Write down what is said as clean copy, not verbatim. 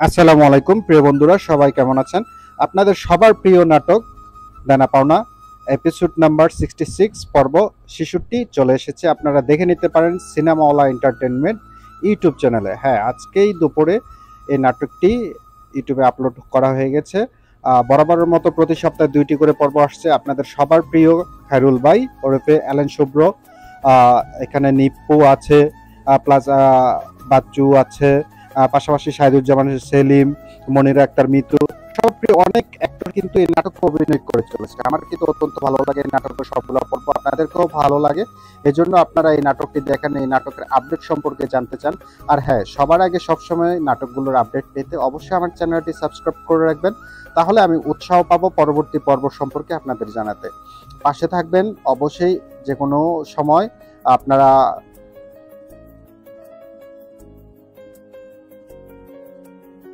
আসসালামু আলাইকুম প্রিয় বন্ধুরা, সবাই কেমন আছেন? আপনাদের সবার প্রিয় নাটক দেনা পাওনা এপিসোড নাম্বার 66 পর্ব 66 চলে এসেছে। আপনারা দেখে নিতে পারেন সিনেমাওয়ালা এন্টারটেনমেন্ট ইউটিউব চ্যানেলে। হ্যাঁ, আজকেই দুপুরে এই নাটকটি ইউটিউবে আপলোড করা হয়ে গেছে। বরাবরের মতো প্রতি সপ্তাহে 2টি করে পর্ব আসছে। আপনাদের সবার প্রিয় খায়রুল ভাই ওরফে অ্যালেন শুভ্র, এখানে নিপ্পু আছে, প্লাস বাচ্চু আছে, পাশাপাশি শাহিদুজ্জামান সেলিম, মনিরা আক্তার মিতু, সব অনেক অ্যাক্টর কিন্তু এই নাটকে অভিনয় করে চলেছে। আমার কিন্তু অত্যন্ত ভালো লাগে এই নাটকের সবগুলো পর্ব, আপনাদেরকেও ভালো লাগে। এজন্য আপনারা এই নাটকটি দেখেন, এই নাটকের আপডেট সম্পর্কে জানতে চান। আর হ্যাঁ, সবার আগে সবসময় নাটকগুলোর আপডেট পেতে অবশ্যই আমার চ্যানেলটি সাবস্ক্রাইব করে রাখবেন, তাহলে আমি উৎসাহ পাবো পরবর্তী পর্ব সম্পর্কে আপনাদের জানাতে। পাশে থাকবেন অবশ্যই, যে কোনো সময় আপনারা